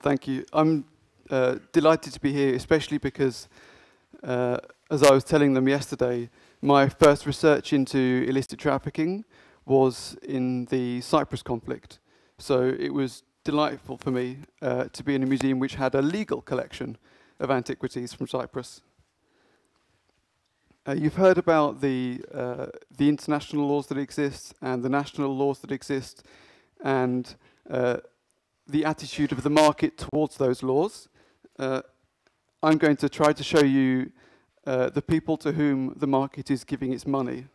Thank you. I'm delighted to be here, especially because, as I was telling them yesterday, my first research into illicit trafficking was in the Cyprus conflict. So it was delightful for me to be in a museum which had a legal collection of antiquities from Cyprus. You've heard about the international laws that exist and the national laws that exist, and the attitude of the market towards those laws. I'm going to try to show you the people to whom the market is giving its money.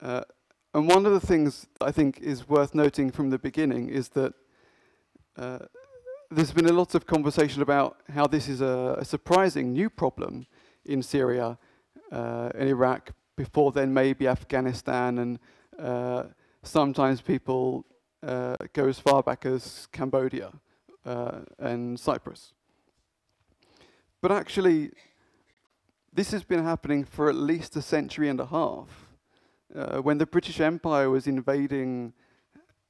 And one of the things I think is worth noting from the beginning is that there's been a lot of conversation about how this is a surprising new problem in Syria and Iraq, before then maybe Afghanistan, and sometimes people go as far back as Cambodia and Cyprus. But actually, this has been happening for at least a century and a half. When the British Empire was invading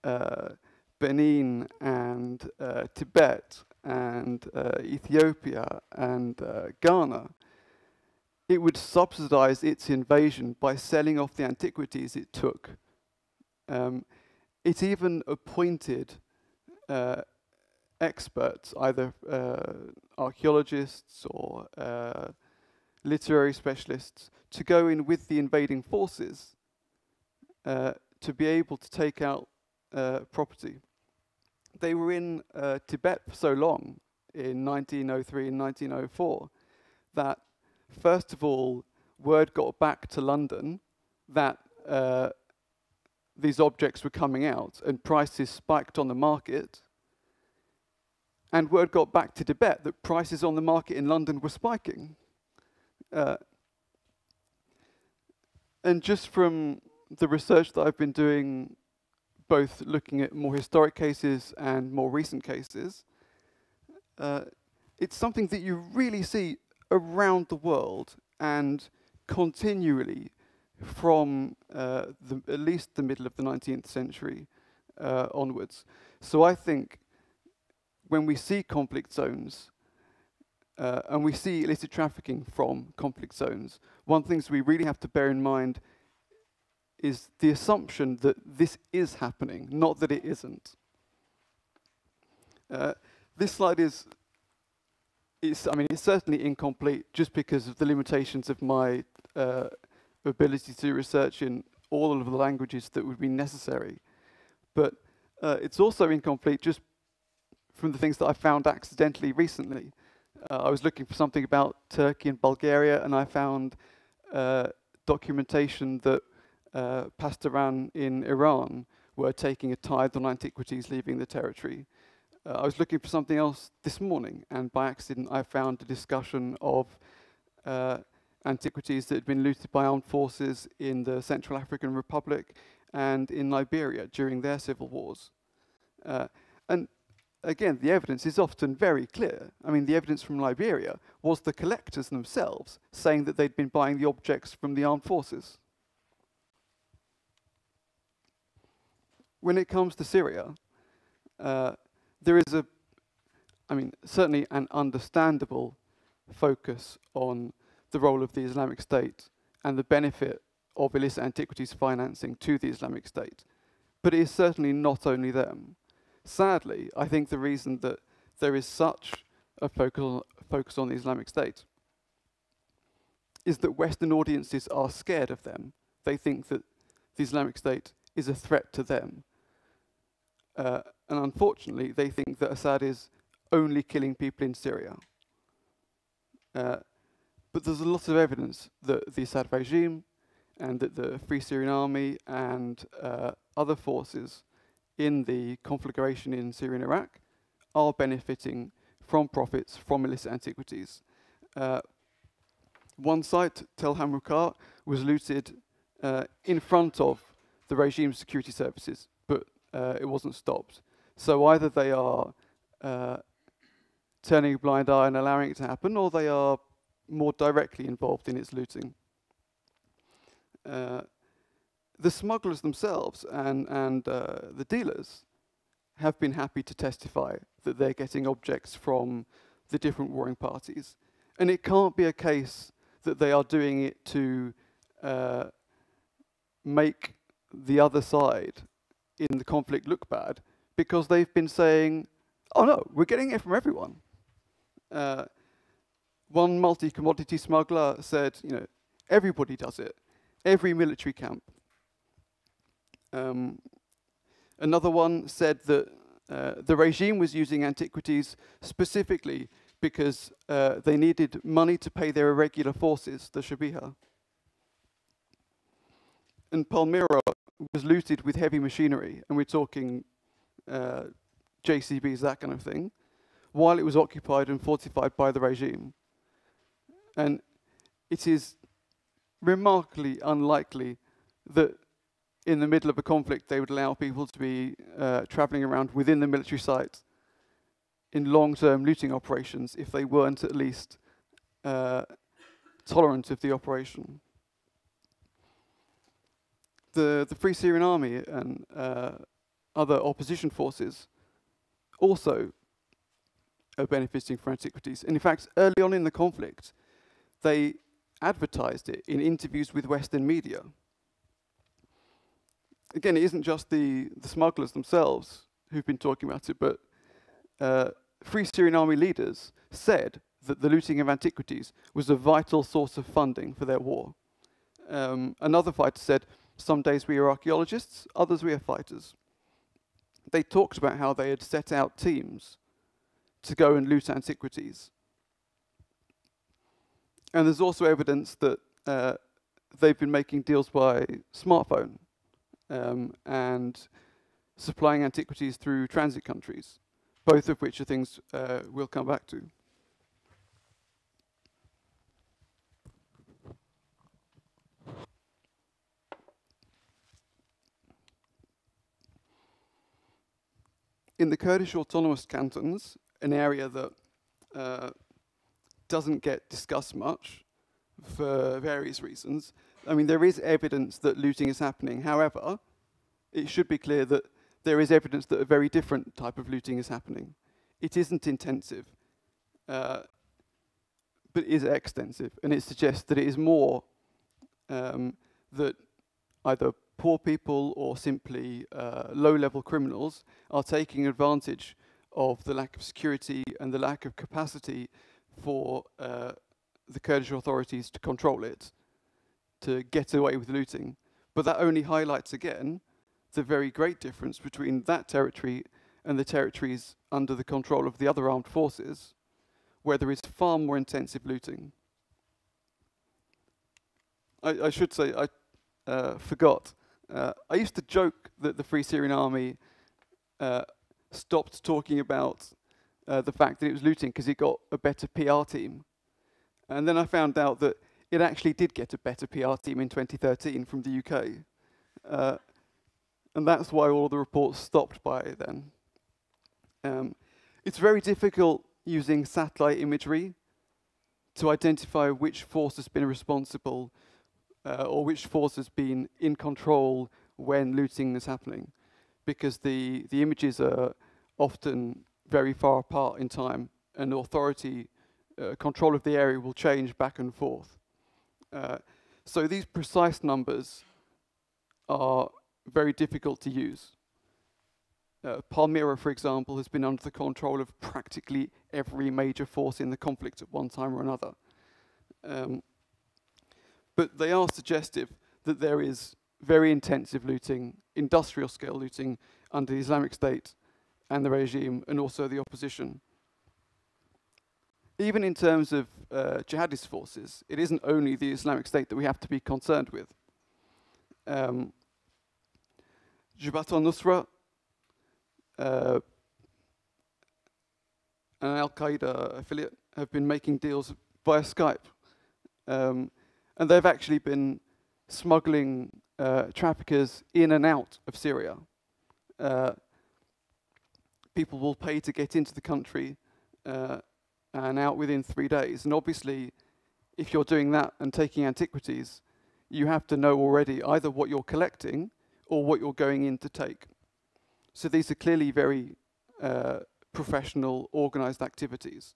Benin and Tibet and Ethiopia and Ghana, it would subsidize its invasion by selling off the antiquities it took. It even appointed experts, either archaeologists or literary specialists, to go in with the invading forces to be able to take out property. They were in Tibet for so long, in 1903 and 1904, that first of all, word got back to London that these objects were coming out and prices spiked on the market. And word got back to Tibet that prices on the market in London were spiking. And just from the research that I've been doing, both looking at more historic cases and more recent cases, it's something that you really see around the world and continually from at least the middle of the 19th century onwards. So I think when we see conflict zones and we see illicit trafficking from conflict zones, one thing we really have to bear in mind is the assumption that this is happening, not that it isn't. This slide is it's certainly incomplete just because of the limitations of my ability to research in all of the languages that would be necessary. But it's also incomplete just from the things that I found accidentally recently. I was looking for something about Turkey and Bulgaria, and I found documentation that Pastaran in Iran were taking a tithe on antiquities leaving the territory. I was looking for something else this morning, and by accident I found a discussion of antiquities that had been looted by armed forces in the Central African Republic and in Liberia during their civil wars. And again, the evidence is often very clear. I mean, the evidence from Liberia was the collectors themselves saying that they'd been buying the objects from the armed forces. When it comes to Syria, there is certainly an understandable focus on the role of the Islamic State and the benefit of illicit antiquities financing to the Islamic State. But it is certainly not only them. Sadly, I think the reason that there is such a focus on the Islamic State is that Western audiences are scared of them. They think that the Islamic State is a threat to them. And unfortunately, they think that Assad is only killing people in Syria. But there's a lot of evidence that the Assad regime and that the Free Syrian Army and other forces in the conflagration in Syria and Iraq are benefiting from profits from illicit antiquities. One site, Tel Hamroukar, was looted in front of the regime's security services, but it wasn't stopped. So either they are turning a blind eye and allowing it to happen, or they are more directly involved in its looting. The smugglers themselves and the dealers have been happy to testify that they're getting objects from the different warring parties. And it can't be a case that they are doing it to make the other side in the conflict look bad, because they've been saying, oh no, we're getting it from everyone. One multi-commodity smuggler said, you know, everybody does it, every military camp. Another one said that the regime was using antiquities specifically because they needed money to pay their irregular forces, the Shabiha. And Palmyra was looted with heavy machinery, and we're talking JCBs, that kind of thing, while it was occupied and fortified by the regime. And it is remarkably unlikely that in the middle of a conflict they would allow people to be traveling around within the military site in long-term looting operations if they weren't at least tolerant of the operation. The Free Syrian Army and other opposition forces also are benefiting from antiquities. And in fact, early on in the conflict, they advertised it in interviews with Western media. Again, it isn't just the smugglers themselves who've been talking about it, but Free Syrian Army leaders said that the looting of antiquities was a vital source of funding for their war. Another fighter said, some days we are archaeologists, others we are fighters. They talked about how they had set out teams to go and loot antiquities. And there's also evidence that they've been making deals by smartphone and supplying antiquities through transit countries, both of which are things we'll come back to. In the Kurdish autonomous cantons, an area that doesn't get discussed much for various reasons, I mean, there is evidence that looting is happening. However, it should be clear that there is evidence that a very different type of looting is happening. It isn't intensive, but it is extensive, and it suggests that it is more that either poor people or simply low-level criminals are taking advantage of the lack of security and the lack of capacity for the Kurdish authorities to control it, to get away with looting. But that only highlights again the very great difference between that territory and the territories under the control of the other armed forces, where there is far more intensive looting. I should say, I forgot. I used to joke that the Free Syrian Army stopped talking about the fact that it was looting because it got a better PR team. And then I found out that it actually did get a better PR team in 2013 from the UK. And that's why all the reports stopped by then. It's very difficult using satellite imagery to identify which force has been responsible or which force has been in control when looting is happening, because the images are often very far apart in time, and authority control of the area will change back and forth. So these precise numbers are very difficult to use. Palmyra, for example, has been under the control of practically every major force in the conflict at one time or another. But they are suggestive that there is very intensive looting, industrial scale looting, under the Islamic State and the regime, and also the opposition. Even in terms of jihadist forces, it isn't only the Islamic State that we have to be concerned with. Jabhat al-Nusra, an Al-Qaeda affiliate, have been making deals via Skype. And they've actually been smuggling traffickers in and out of Syria. People will pay to get into the country and out within 3 days. And obviously, if you're doing that and taking antiquities, you have to know already either what you're collecting or what you're going in to take. So these are clearly very professional, organized activities.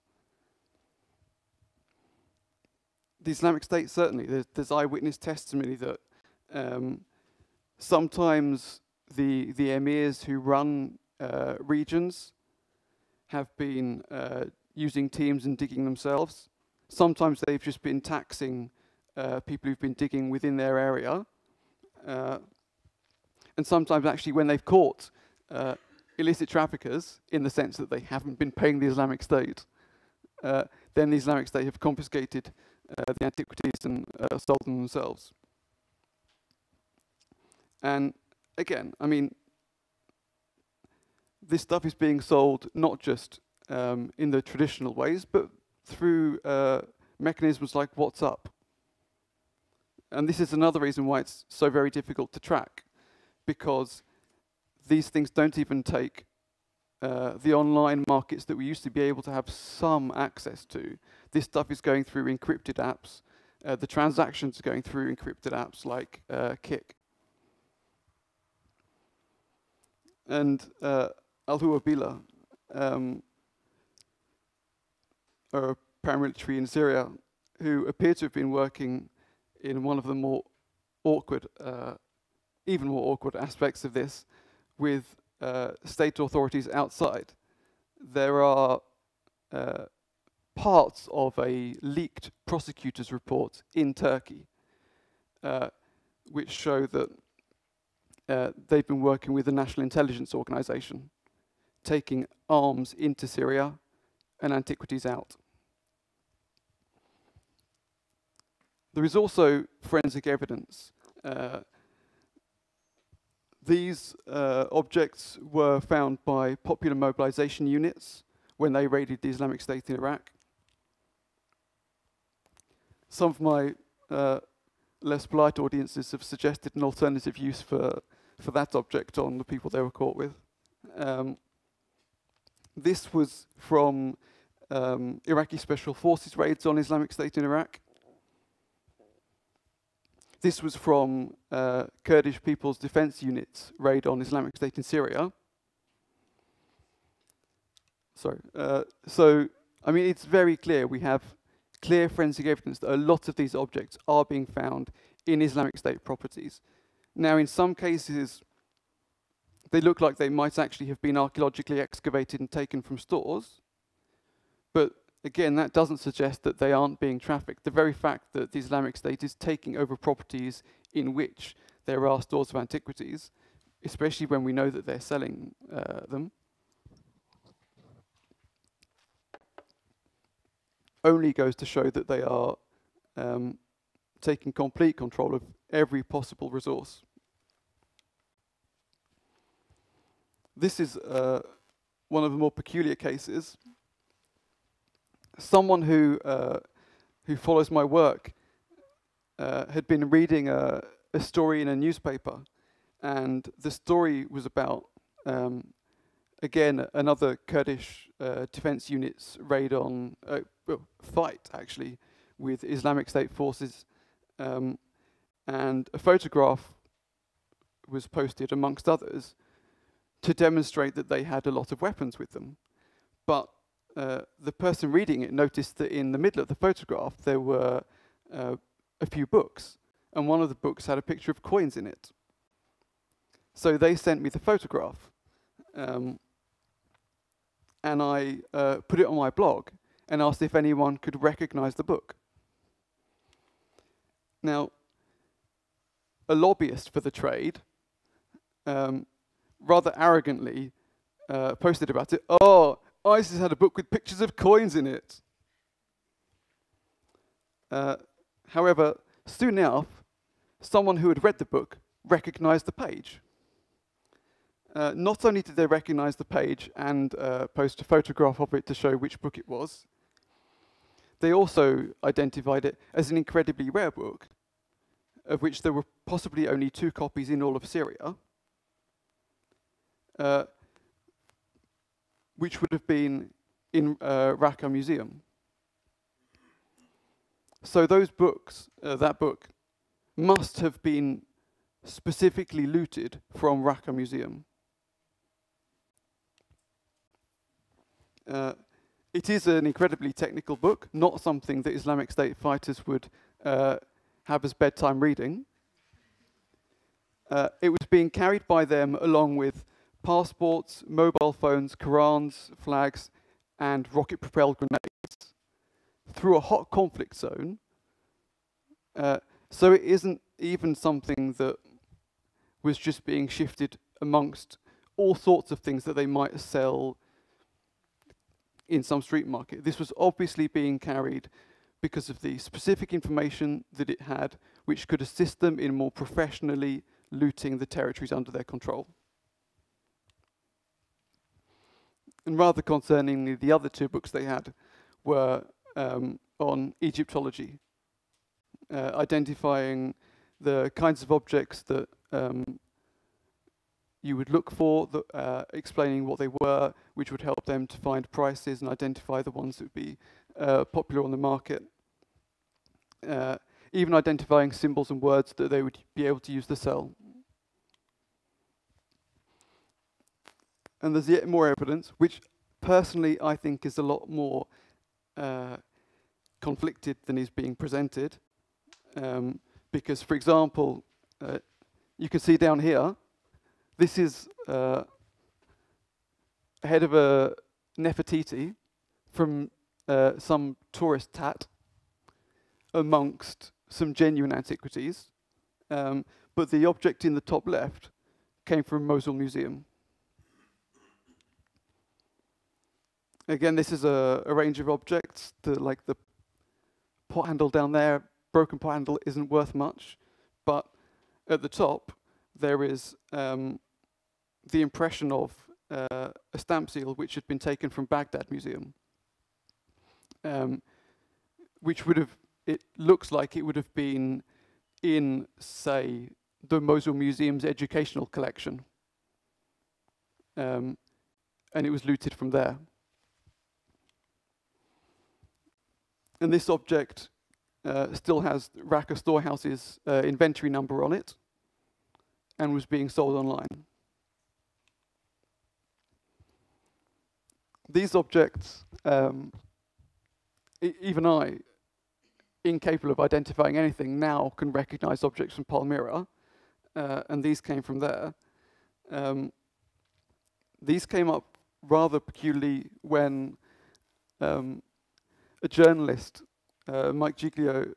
The Islamic State, certainly, there's eyewitness testimony that sometimes the emirs who run regions have been using teams and digging themselves. Sometimes they've just been taxing people who've been digging within their area. And sometimes actually when they've caught illicit traffickers, in the sense that they haven't been paying the Islamic State, then the Islamic State have confiscated the antiquities and sold them themselves. And again, I mean, this stuff is being sold not just in the traditional ways, but through mechanisms like WhatsApp. And this is another reason why it's so very difficult to track, because these things don't even take the online markets that we used to be able to have some access to. This stuff is going through encrypted apps. The transactions are going through encrypted apps like Kik. And Al-Huwabila, a paramilitary in Syria, who appear to have been working in one of the more awkward, even more awkward aspects of this, with state authorities outside. There are parts of a leaked prosecutor's report in Turkey which show that they've been working with the National Intelligence Organization, taking arms into Syria and antiquities out. There is also forensic evidence. These objects were found by popular mobilization units when they raided the Islamic State in Iraq. Some of my less polite audiences have suggested an alternative use for that object on the people they were caught with. This was from Iraqi Special Forces raids on Islamic State in Iraq. This was from Kurdish People's Defense Unit's raid on Islamic State in Syria. Sorry. So, I mean, it's very clear. We have clear forensic evidence that a lot of these objects are being found in Islamic State properties. Now, in some cases, they look like they might actually have been archaeologically excavated and taken from stores. But again, that doesn't suggest that they aren't being trafficked. The very fact that the Islamic State is taking over properties in which there are stores of antiquities, especially when we know that they're selling them, only goes to show that they are taking complete control of every possible resource. This is one of the more peculiar cases. Someone who follows my work had been reading a story in a newspaper, and the story was about again another Kurdish defense unit's raid on fight actually with Islamic State forces, and a photograph was posted amongst others to demonstrate that they had a lot of weapons with them, but the person reading it noticed that in the middle of the photograph there were a few books, and one of the books had a picture of coins in it. So they sent me the photograph, and I put it on my blog and asked if anyone could recognize the book. Now, a lobbyist for the trade rather arrogantly posted about it. Oh, ISIS had a book with pictures of coins in it. However, soon enough, someone who had read the book recognized the page. Not only did they recognize the page and post a photograph of it to show which book it was, they also identified it as an incredibly rare book, of which there were possibly only 2 copies in all of Syria, which would have been in Raqqa Museum. So those books, that book, must have been specifically looted from Raqqa Museum. It is an incredibly technical book, not something that Islamic State fighters would have as bedtime reading. It was being carried by them along with passports, mobile phones, Qurans, flags, and rocket-propelled grenades through a hot conflict zone. So it isn't even something that was just being shifted amongst all sorts of things that they might sell in some street market. This was obviously being carried because of the specific information that it had, which could assist them in more professionally looting the territories under their control. And rather concerningly, the other two books they had were on Egyptology, identifying the kinds of objects that you would look for, explaining what they were, which would help them to find prices and identify the ones that would be popular on the market. Even identifying symbols and words that they would be able to use to sell. And there's yet more evidence, which personally I think is a lot more conflicted than is being presented. Because, for example, you can see down here, this is a head of a Nefertiti from some tourist tat amongst some genuine antiquities. But the object in the top left came from Mosul Museum. Again, this is a range of objects. Like the pot handle down there, broken pot handle isn't worth much. But at the top, there is the impression of a stamp seal which had been taken from Baghdad Museum, which would have, it looks like it would have been in, say, the Mosul Museum's educational collection. And it was looted from there. And this object still has Raqqa Storehouse's inventory number on it and was being sold online. These objects, even I, incapable of identifying anything, now can recognize objects from Palmyra, and these came from there. These came up rather peculiarly when a journalist, Mike Giglio,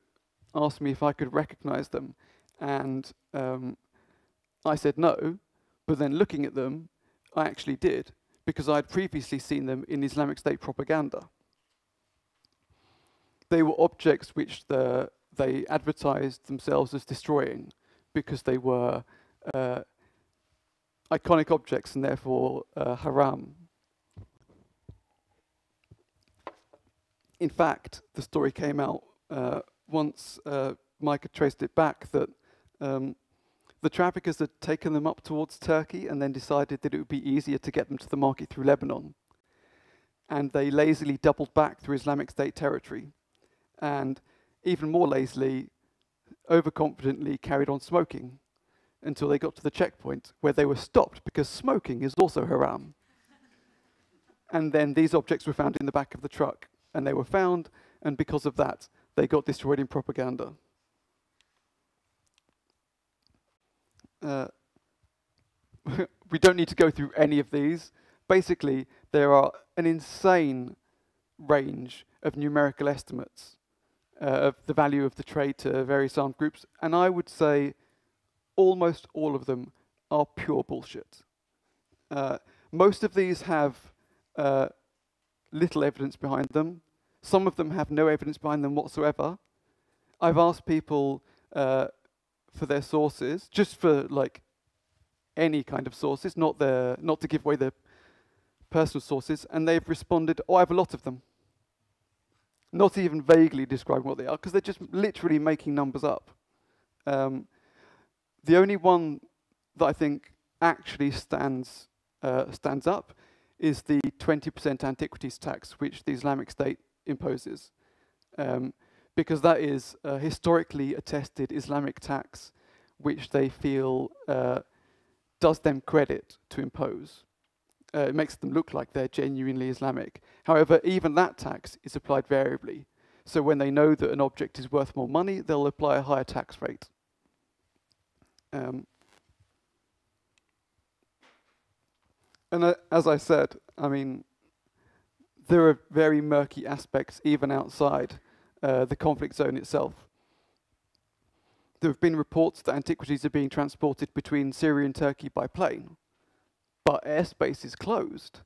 asked me if I could recognize them, and I said no, but then looking at them, I actually did, because I had previously seen them in Islamic State propaganda. They were objects which they advertised themselves as destroying, because they were iconic objects and therefore haram. In fact, the story came out once Mike had traced it back that the traffickers had taken them up towards Turkey and then decided that it would be easier to get them to the market through Lebanon. And they lazily doubled back through Islamic State territory. And even more lazily, overconfidently carried on smoking until they got to the checkpoint where they were stopped because smoking is also haram. And then these objects were found in the back of the truck. And they were found, and because of that, they got destroyed in propaganda. We don't need to go through any of these. Basically, there are an insane range of numerical estimates of the value of the trade to various armed groups, and I would say almost all of them are pure bullshit. Most of these have little evidence behind them. Some of them have no evidence behind them whatsoever. I've asked people for their sources, just for like any kind of sources, not to give away their personal sources, and they've responded, "Oh, I have a lot of them." Not even vaguely describing what they are, because they're just literally making numbers up. The only one that I think actually stands up is the 20% antiquities tax, which the Islamic State imposes, because that is a historically attested Islamic tax, which they feel does them credit to impose. it makes them look like they're genuinely Islamic. However, even that tax is applied variably. So when they know that an object is worth more money, they'll apply a higher tax rate. And as I said, I mean, there are very murky aspects even outside the conflict zone itself. There have been reports that antiquities are being transported between Syria and Turkey by plane, but airspace is closed,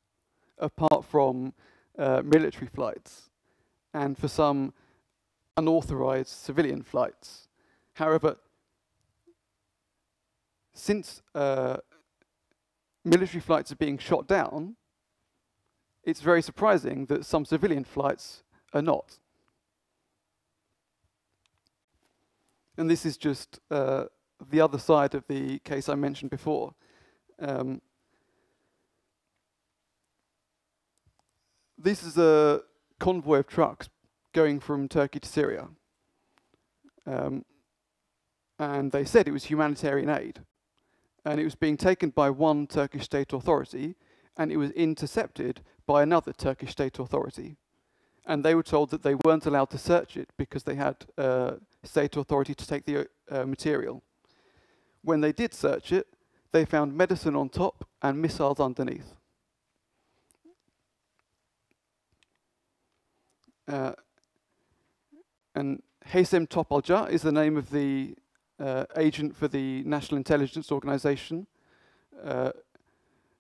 apart from military flights, and for some unauthorized civilian flights. However, since military flights are being shot down, it's very surprising that some civilian flights are not. And this is just the other side of the case I mentioned before. This is a convoy of trucks going from Turkey to Syria. And they said it was humanitarian aid. And it was being taken by one Turkish state authority, and it was intercepted by another Turkish state authority. And they were told that they weren't allowed to search it because they had state authority to take the material. When they did search it, they found medicine on top and missiles underneath. And Haysem Topalca is the name of the agent for the National Intelligence Organization,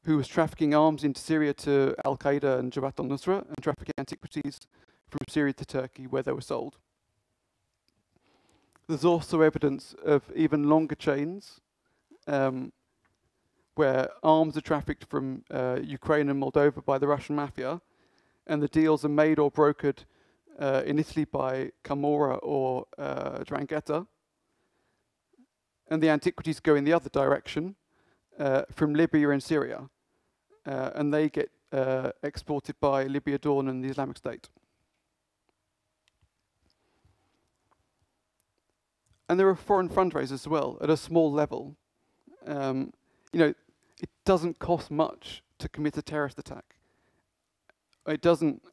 who was trafficking arms into Syria to Al-Qaeda and Jabhat al-Nusra, and trafficking antiquities from Syria to Turkey, where they were sold. There's also evidence of even longer chains, where arms are trafficked from Ukraine and Moldova by the Russian mafia, and the deals are made or brokered in Italy by Camorra or 'Ndrangheta. And the antiquities go in the other direction, from Libya and Syria, and they get exported by Libya Dawn and the Islamic State. And there are foreign fundraisers as well, at a small level. You know, it doesn't cost much to commit a terrorist attack. It doesn't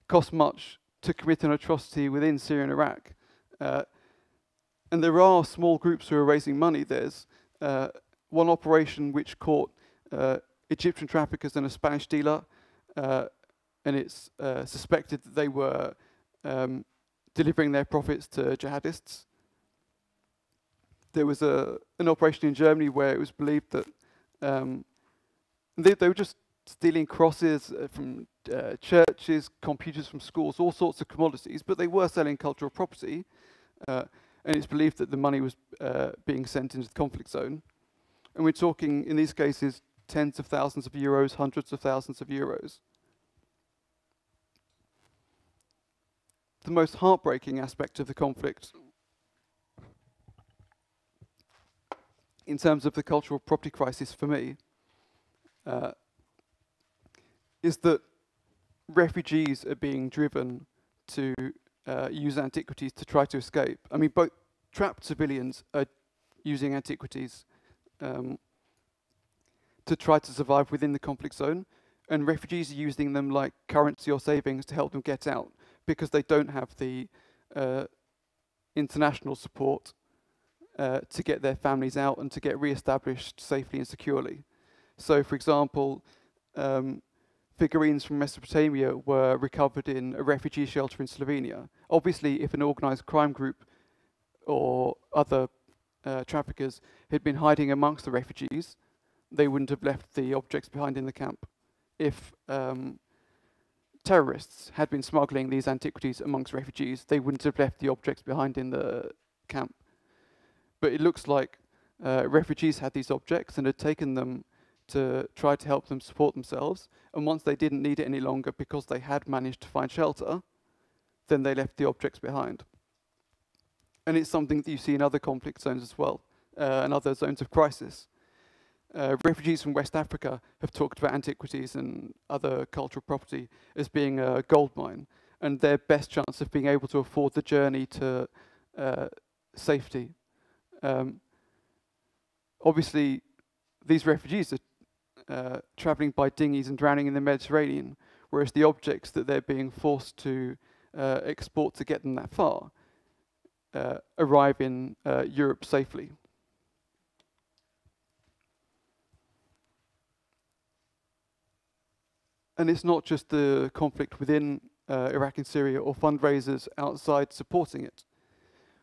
cost much to commit an atrocity within Syria and Iraq. And there are small groups who are raising money. There's one operation which caught Egyptian traffickers and a Spanish dealer, and it's suspected that they were delivering their profits to jihadists. There was an operation in Germany where it was believed that they were just stealing crosses from churches, computers from schools, all sorts of commodities, but they were selling cultural property. And it's believed that the money was being sent into the conflict zone. And we're talking, in these cases, tens of thousands of euros, hundreds of thousands of euros. The most heartbreaking aspect of the conflict, in terms of the cultural property crisis for me, is that refugees are being driven to use antiquities to try to escape. I mean, both trapped civilians are using antiquities to try to survive within the conflict zone, and refugees are using them like currency or savings to help them get out, because they don't have the international support to get their families out and to get re-established safely and securely. So, for example, figurines from Mesopotamia were recovered in a refugee shelter in Slovenia. Obviously, if an organized crime group or other traffickers had been hiding amongst the refugees, they wouldn't have left the objects behind in the camp. If terrorists had been smuggling these antiquities amongst refugees, they wouldn't have left the objects behind in the camp. But it looks like refugees had these objects and had taken them to try to help them support themselves, and once they didn't need it any longer because they had managed to find shelter, then they left the objects behind. And it's something that you see in other conflict zones as well, and other zones of crisis. Refugees from West Africa have talked about antiquities and other cultural property as being a gold mine, and their best chance of being able to afford the journey to safety. Obviously, these refugees travelling by dinghies and drowning in the Mediterranean, whereas the objects that they're being forced to export to get them that far arrive in Europe safely. And it's not just the conflict within Iraq and Syria or fundraisers outside supporting it,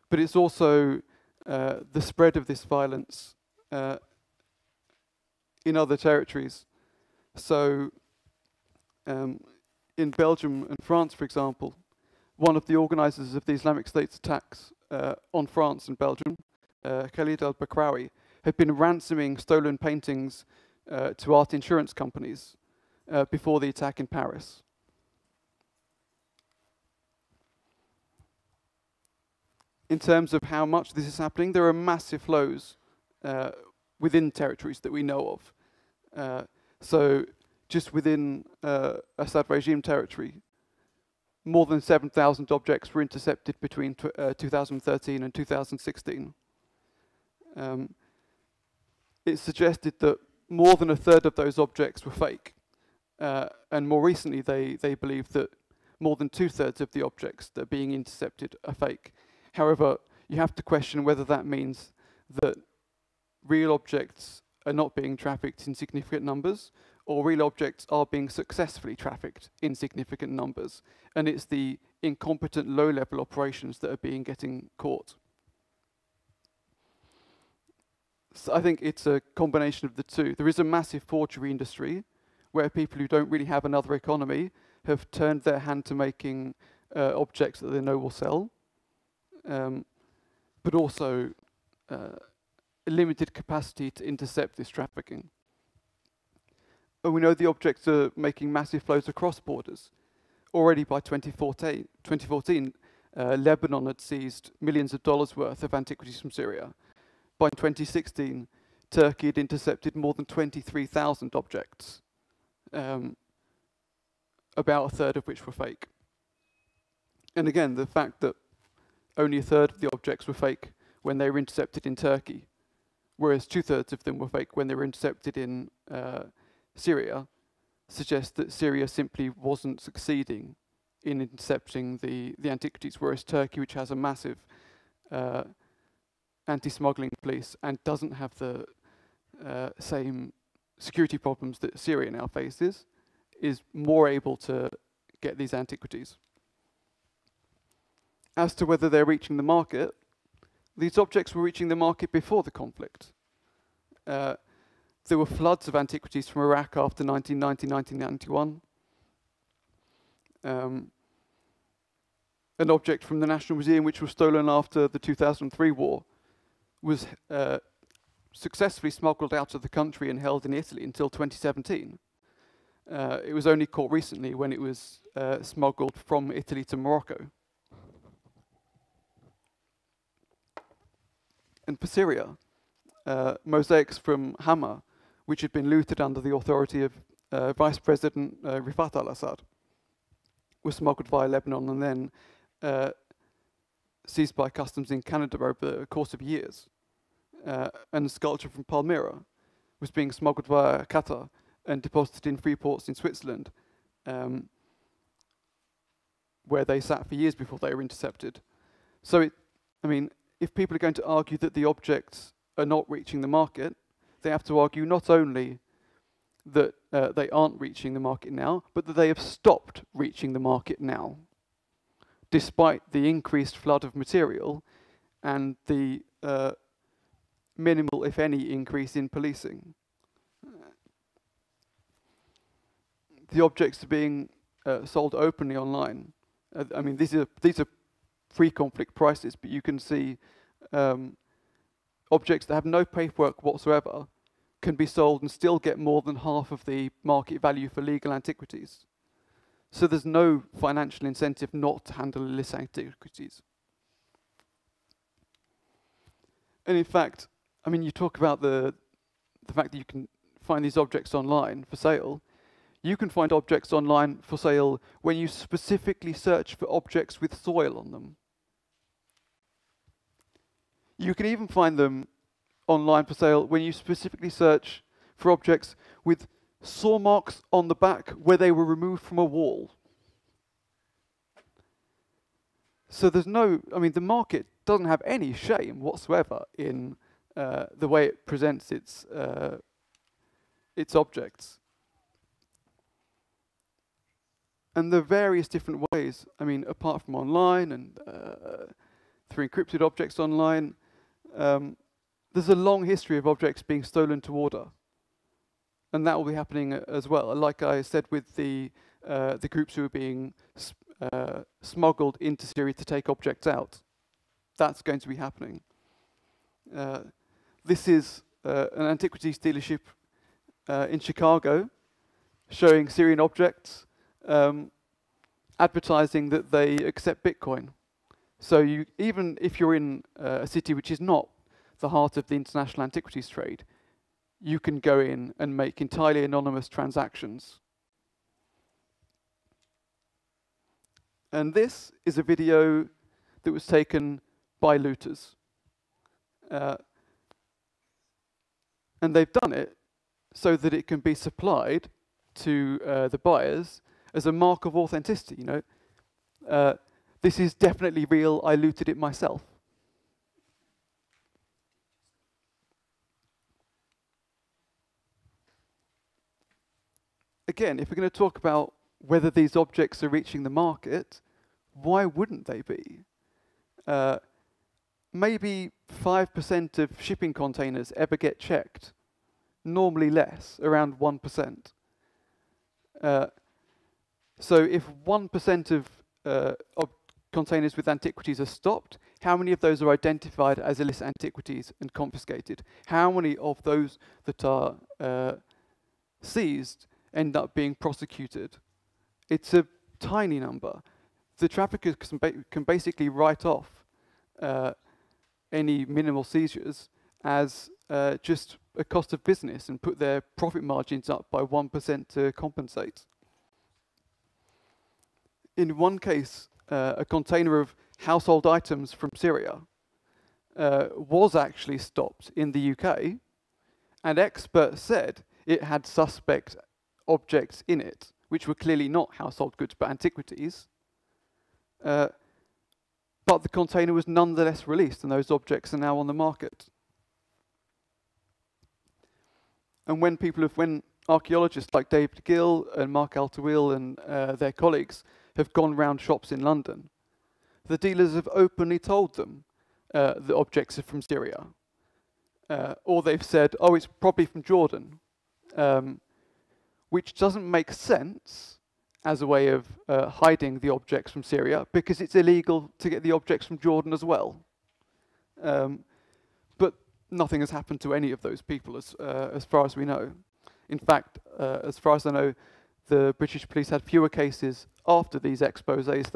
but it's also the spread of this violence in other territories. So in Belgium and France, for example, one of the organizers of the Islamic State's attacks on France and Belgium, Khalid al-Bakrawi, had been ransoming stolen paintings to art insurance companies before the attack in Paris. In terms of how much this is happening, there are massive flows within territories that we know of. So just within Assad regime territory, more than 7,000 objects were intercepted between 2013 and 2016. It's suggested that more than a third of those objects were fake. And more recently, they believe that more than 2/3 of the objects that are being intercepted are fake. However, you have to question whether that means that real objects are not being trafficked in significant numbers, or real objects are being successfully trafficked in significant numbers, and it's the incompetent low-level operations that are getting caught. So I think it's a combination of the two. There is a massive forgery industry where people who don't really have another economy have turned their hand to making objects that they know will sell, but also a limited capacity to intercept this trafficking. And we know the objects are making massive flows across borders. Already by 2014, Lebanon had seized millions of dollars worth of antiquities from Syria. By 2016, Turkey had intercepted more than 23,000 objects, about a third of which were fake. And again, the fact that only a third of the objects were fake when they were intercepted in Turkey, whereas 2/3 of them were fake when they were intercepted in Syria, suggests that Syria simply wasn't succeeding in intercepting the antiquities, whereas Turkey, which has a massive anti-smuggling police and doesn't have the same security problems that Syria now faces, is more able to get these antiquities. As to whether they're reaching the market, these objects were reaching the market before the conflict. There were floods of antiquities from Iraq after 1990, 1991. An object from the National Museum, which was stolen after the 2003 war, was successfully smuggled out of the country and held in Italy until 2017. It was only caught recently when it was smuggled from Italy to Morocco. And for Syria, mosaics from Hama, which had been looted under the authority of Vice President Rifat al-Assad, were smuggled via Lebanon and then seized by customs in Canada over the course of years. And a sculpture from Palmyra was being smuggled via Qatar and deposited in free ports in Switzerland, where they sat for years before they were intercepted. So, if people are going to argue that the objects are not reaching the market, they have to argue not only that they aren't reaching the market now, but that they have stopped reaching the market now, despite the increased flood of material and the minimal, if any, increase in policing. The objects are being sold openly online. These are pre-conflict prices, but you can see objects that have no paperwork whatsoever can be sold and still get more than half of the market value for legal antiquities. So there's no financial incentive not to handle illicit antiquities. And in fact, you talk about the fact that you can find these objects online for sale. You can find objects online for sale when you specifically search for objects with soil on them. You can even find them online for sale when you specifically search for objects with saw marks on the back where they were removed from a wall. So there's no, I mean, the market doesn't have any shame whatsoever in the way it presents its objects. And there are various different ways, I mean, apart from online and through encrypted objects online, there's a long history of objects being stolen to order. And that will be happening as well. Like I said with the groups who are being smuggled into Syria to take objects out. That's going to be happening. This is an antiquities dealership in Chicago showing Syrian objects, advertising that they accept Bitcoin. So even if you're in a city which is not the heart of the international antiquities trade, you can go in and make entirely anonymous transactions. And this is a video that was taken by looters. And they've done it so that it can be supplied to the buyers as a mark of authenticity, you know. This is definitely real, I looted it myself. Again, if we're going to talk about whether these objects are reaching the market, why wouldn't they be? Maybe 5% of shipping containers ever get checked. Normally less, around 1%. So if 1% of containers with antiquities are stopped, how many of those are identified as illicit antiquities and confiscated? How many of those that are seized end up being prosecuted? It's a tiny number. The traffickers can basically write off any minimal seizures as just a cost of business and put their profit margins up by 1% to compensate. In one case, a container of household items from Syria was actually stopped in the UK, and experts said it had suspect objects in it, which were clearly not household goods but antiquities. But the container was nonetheless released, and those objects are now on the market. And when archaeologists like David Gill and Mark Altawil and their colleagues have gone round shops in London, the dealers have openly told them the objects are from Syria. Or they've said, oh, it's probably from Jordan, which doesn't make sense as a way of hiding the objects from Syria, because it's illegal to get the objects from Jordan as well. But nothing has happened to any of those people as far as we know. In fact, as far as I know, the British police had fewer cases after these exposés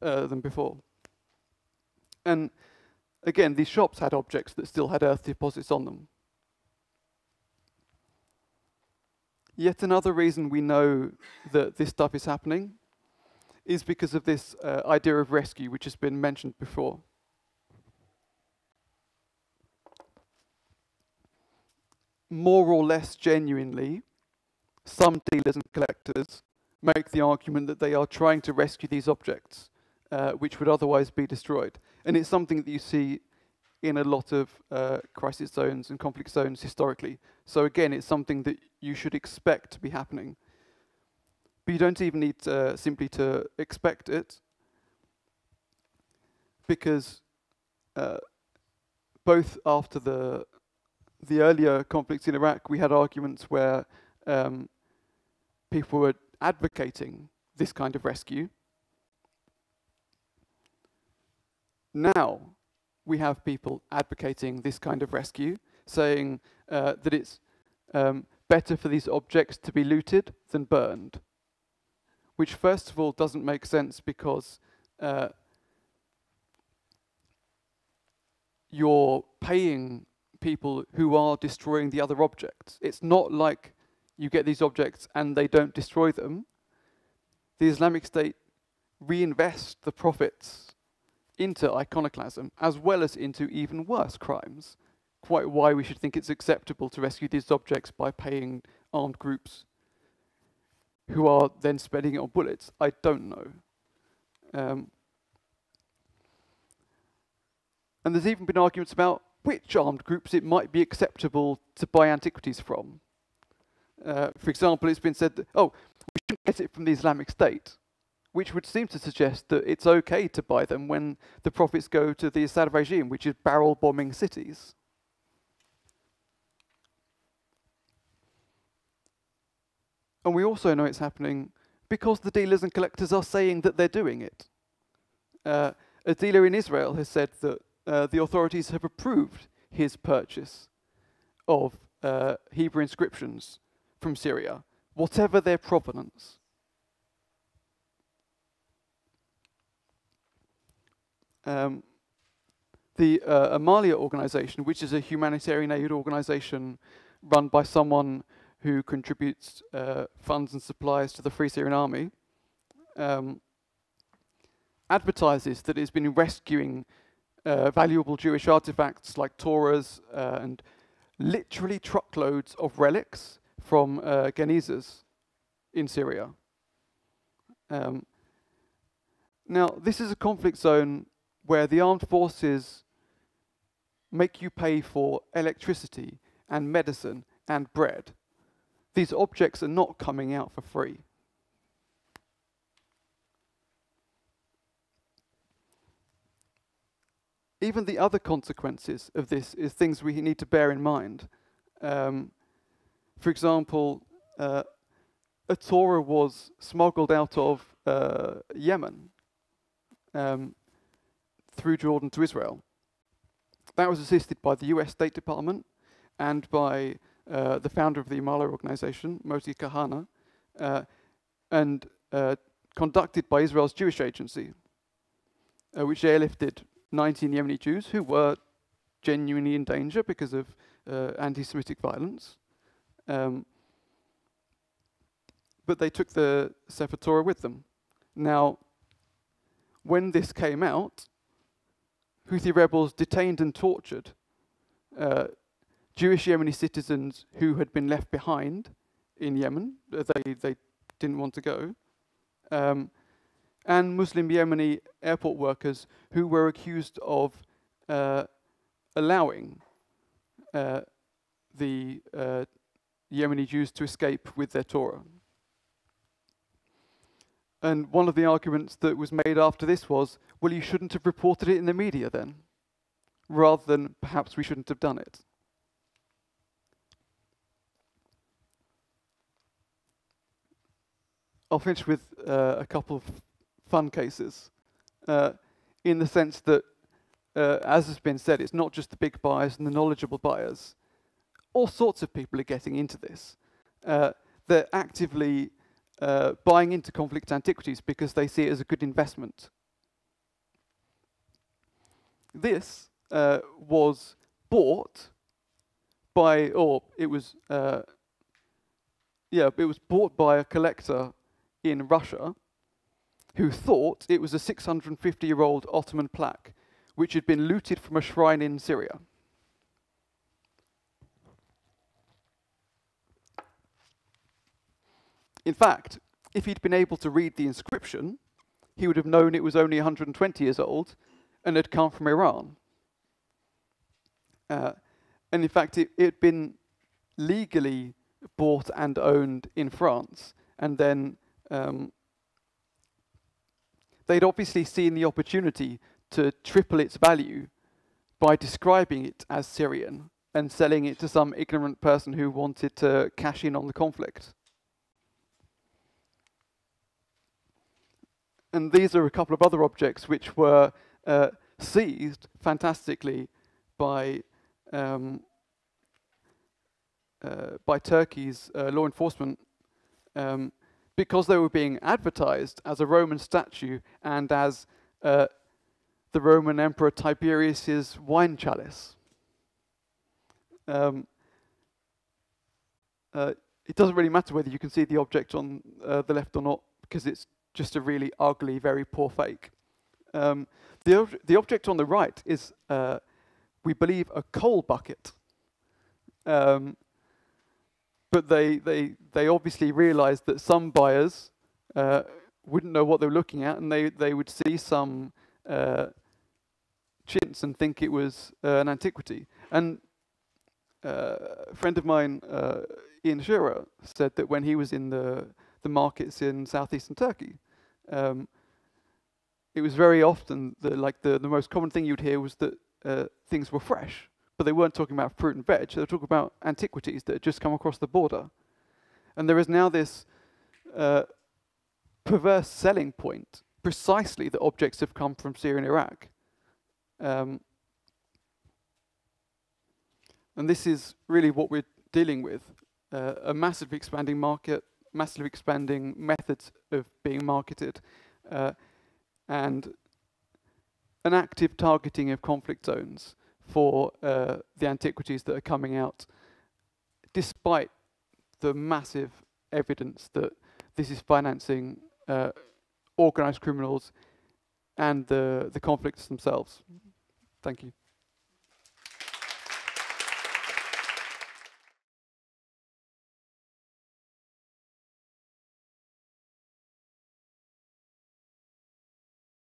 than before. And again, these shops had objects that still had earth deposits on them. Yet another reason we know that this stuff is happening is because of this idea of rescue, which has been mentioned before. More or less genuinely, some dealers and collectors make the argument that they are trying to rescue these objects, which would otherwise be destroyed. And it's something that you see in a lot of crisis zones and conflict zones historically. So again, it's something that you should expect to be happening. But you don't even need simply to expect it, because both after the earlier conflicts in Iraq, we had arguments where people were advocating this kind of rescue. Now we have people advocating this kind of rescue, saying that it's better for these objects to be looted than burned, which first of all doesn't make sense, because you're paying people who are destroying the other objects. It's not like you get these objects and they don't destroy them. The Islamic State reinvest the profits into iconoclasm, as well as into even worse crimes, quite why we should think it's acceptable to rescue these objects by paying armed groups who are then spending it on bullets, I don't know. And there's even been arguments about which armed groups it might be acceptable to buy antiquities from. For example, it's been said that, oh, we shouldn't get it from the Islamic State, which would seem to suggest that it's okay to buy them when the profits go to the Assad regime, which is barrel bombing cities. And we also know it's happening because the dealers and collectors are saying that they're doing it. A dealer in Israel has said that the authorities have approved his purchase of Hebrew inscriptions from Syria, whatever their provenance. The Amalia organization, which is a humanitarian aid organization run by someone who contributes funds and supplies to the Free Syrian Army, advertises that it's been rescuing valuable Jewish artifacts like Torahs and literally truckloads of relics from Genizes in Syria. Now, this is a conflict zone where the armed forces make you pay for electricity and medicine and bread. These objects are not coming out for free. Even the other consequences of this is things we need to bear in mind. For example, a Torah was smuggled out of Yemen through Jordan to Israel. That was assisted by the US State Department and by the founder of the Amala organization, Moshe Kahana, and conducted by Israel's Jewish Agency, which airlifted 19 Yemeni Jews who were genuinely in danger because of anti-Semitic violence. But they took the Sefer Torah with them. Now, when this came out, Houthi rebels detained and tortured Jewish Yemeni citizens who had been left behind in Yemen. They didn't want to go. And Muslim Yemeni airport workers who were accused of allowing the Yemeni Jews to escape with their Torah. And one of the arguments that was made after this was, well, you shouldn't have reported it in the media then, rather than perhaps we shouldn't have done it. I'll finish with a couple of fun cases, in the sense that, as has been said, it's not just the big buyers and the knowledgeable buyers. All sorts of people are getting into this. They're actively buying into conflict antiquities because they see it as a good investment. This was bought by, or it was bought by a collector in Russia who thought it was a 650-year-old Ottoman plaque which had been looted from a shrine in Syria. In fact, if he'd been able to read the inscription, he would have known it was only 120 years old and had come from Iran. And in fact, it had been legally bought and owned in France, and then they'd obviously seen the opportunity to triple its value by describing it as Syrian and selling it to some ignorant person who wanted to cash in on the conflict. And these are a couple of other objects which were seized fantastically by Turkey's law enforcement because they were being advertised as a Roman statue and as the Roman Emperor Tiberius's wine chalice. It doesn't really matter whether you can see the object on the left or not, because it's just a really ugly, very poor fake. The object on the right is we believe, a coal bucket. But they obviously realized that some buyers wouldn't know what they were looking at, and they would see some chintz and think it was an antiquity. And a friend of mine, Ian Shearer, said that when he was in the markets in southeastern Turkey, it was very often the most common thing you'd hear was that things were fresh, but they weren't talking about fruit and veg. They were talking about antiquities that had just come across the border. And there is now this perverse selling point, precisely that objects have come from Syria and Iraq. And this is really what we're dealing with, a massively expanding market, massively expanding methods of being marketed, and an active targeting of conflict zones for the antiquities that are coming out, despite the massive evidence that this is financing organized criminals and the conflicts themselves. Thank you.